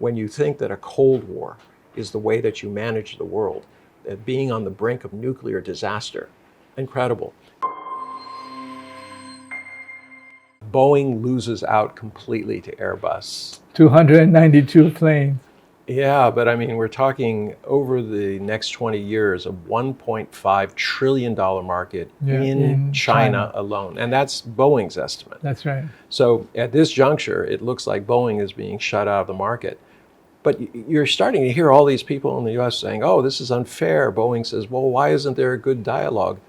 when you think that a Cold War is the way that you manage the world, that being on the brink of nuclear disaster. Incredible. Boeing loses out completely to Airbus. 292 planes. Yeah, but I mean, we're talking over the next 20 years, a $1.5 trillion market in China alone. And that's Boeing's estimate. That's right. So at this juncture, it looks like Boeing is being shut out of the market. But you're starting to hear all these people in the US saying, oh, this is unfair. Boeing says, well, why isn't there a good dialogue?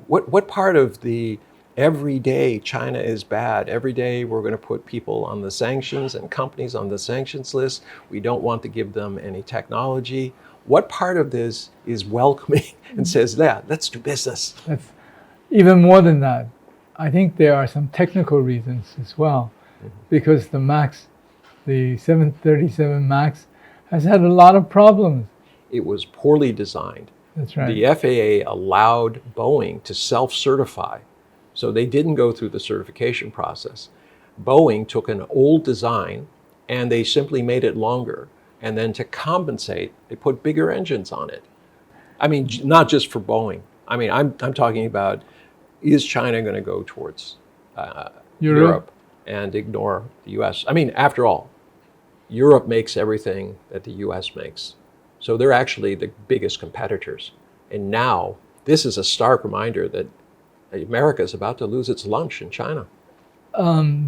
What part of the every day China is bad, every day we're going to put people on the sanctions and companies on the sanctions list, we don't want to give them any technology. What part of this is welcoming and says, yeah, let's do business? That's even more than that. I think there are some technical reasons as well, because the MAX, the 737 MAX, has had a lot of problems. It was poorly designed. That's right. The FAA allowed Boeing to self-certify. So they didn't go through the certification process. Boeing took an old design and they simply made it longer. And then to compensate, they put bigger engines on it. I mean, not just for Boeing. I mean, I'm talking about, is China going to go towards Europe and ignore the US? I mean, after all, Europe makes everything that the US makes. So they're actually the biggest competitors. And now this is a stark reminder that America is about to lose its lunch in China.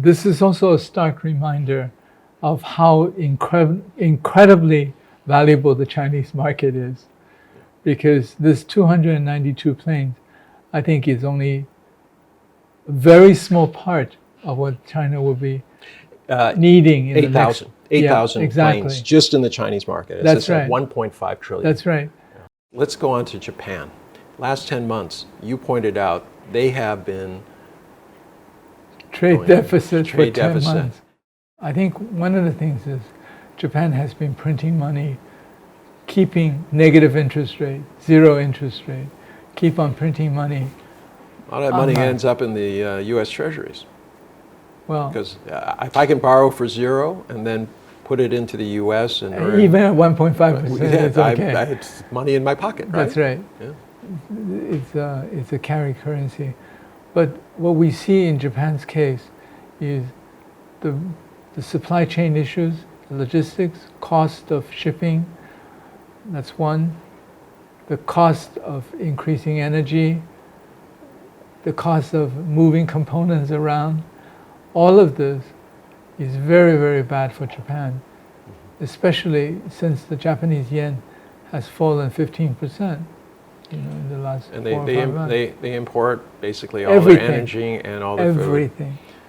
This is also a stark reminder of how incredibly valuable the Chinese market is. Because this 292 planes, I think, is only a very small part of what China will be needing in 8,000 exactly. planes just in the Chinese market. That's right. 1.5 trillion. That's right. Let's go on to Japan. Last 10 months, you pointed out they have been trade deficit for 10 months. I think one of the things is Japan has been printing money, keeping negative interest rate, zero interest rate, keep on printing money. A lot of that money ends up in the US Treasuries. Well, because if I can borrow for zero and then put it into the US and earn, even at 1.5%, it's okay. It's money in my pocket, right? That's right. Yeah. It's a carry currency. But what we see in Japan's case is the supply chain issues, the logistics, cost of shipping, that's one. The cost of increasing energy, the cost of moving components around. All of this is very, very bad for Japan, especially since the Japanese yen has fallen 15%. In the last and 4 or 5 months. they import basically all their energy and all their food.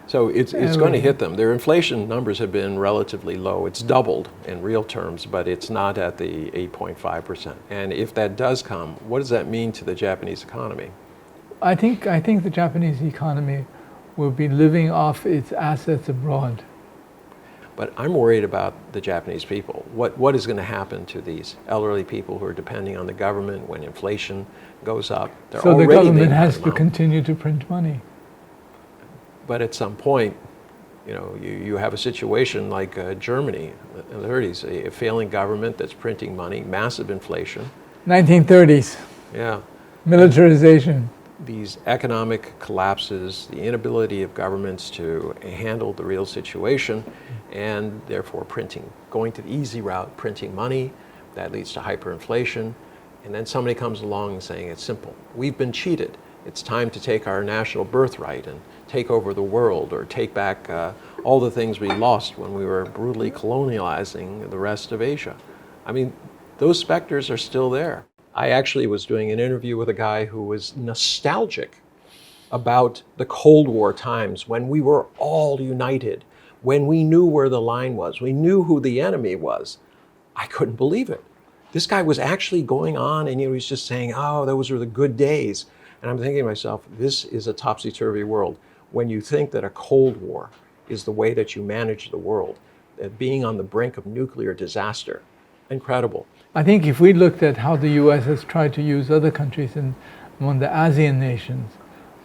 So it's going to hit them. Their inflation numbers have been relatively low. It's doubled in real terms, but it's not at the 8.5%. And if that does come, what does that mean to the Japanese economy? I think the Japanese economy will be living off its assets abroad. But I'm worried about the Japanese people. What is going to happen to these elderly people who are depending on the government when inflation goes up? So the government has to continue to print money. But at some point, you have a situation like Germany in the 30s, a failing government that's printing money, massive inflation. 1930s. Yeah. Militarization. These economic collapses, the inability of governments to handle the real situation, and therefore going to the easy route, printing money, that leads to hyperinflation. And then somebody comes along and saying, it's simple. We've been cheated. It's time to take our national birthright and take over the world, or take back all the things we lost when we were brutally colonializing the rest of Asia. I mean, those specters are still there. I actually was doing an interview with a guy who was nostalgic about the Cold War times when we were all united, when we knew where the line was, we knew who the enemy was. I couldn't believe it. This guy was actually going on and he was just saying, oh, those were the good days. And I'm thinking to myself, this is a topsy-turvy world. When you think that a Cold War is the way that you manage the world, that being on the brink of nuclear disaster, incredible. I think if we looked at how the US has tried to use other countries and among the ASEAN nations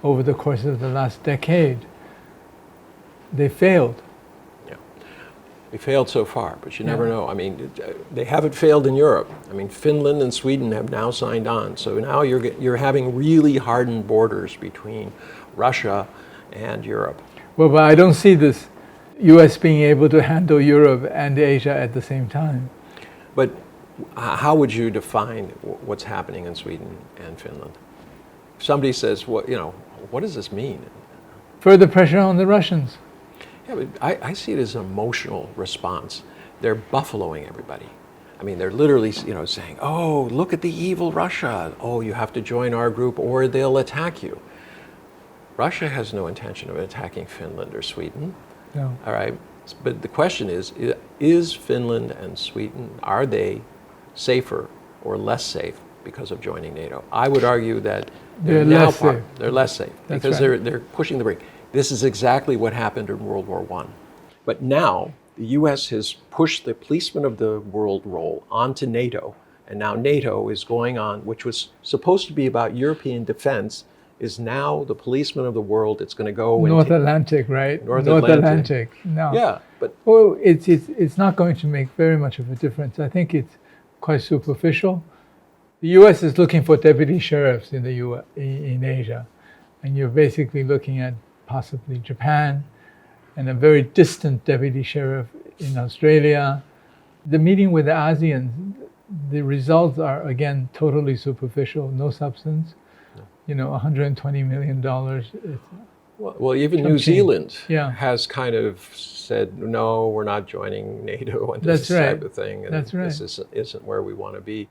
over the course of the last decade, they failed. Yeah. They failed so far, but you never Yeah. know. I mean, they haven't failed in Europe. I mean, Finland and Sweden have now signed on. So now you're having really hardened borders between Russia and Europe. Well, but I don't see this U.S. being able to handle Europe and Asia at the same time. But how would you define what's happening in Sweden and Finland? If somebody says, "What what does this mean?" Further pressure on the Russians. Yeah, but I see it as an emotional response. They're buffaloing everybody. I mean, they're literally, saying, "Oh, look at the evil Russia. Oh, you have to join our group or they'll attack you." Russia has no intention of attacking Finland or Sweden. No. All right. But the question is Finland and Sweden, are they safer or less safe because of joining NATO? I would argue that They're now less safe. They're less safe That's because right. they're pushing the brink. This is exactly what happened in World War I. But now the U.S. has pushed the policeman of the world role onto NATO, and now NATO is going on, which was supposed to be about European defense, is now the policeman of the world. It's going to go North Atlantic, right? North Atlantic. No. Yeah, but Well, it's not going to make very much of a difference. I think it's quite superficial. The U.S. is looking for deputy sheriffs in in Asia, and you're basically looking at possibly Japan and a very distant deputy sheriff in Australia. The meeting with the ASEAN, the results are again totally superficial, no substance. $120 million. well, even New Chunky. Zealand Yeah. has kind of said, no, we're not joining NATO and That's this right. type of thing. And That's right. This isn't where we want to be.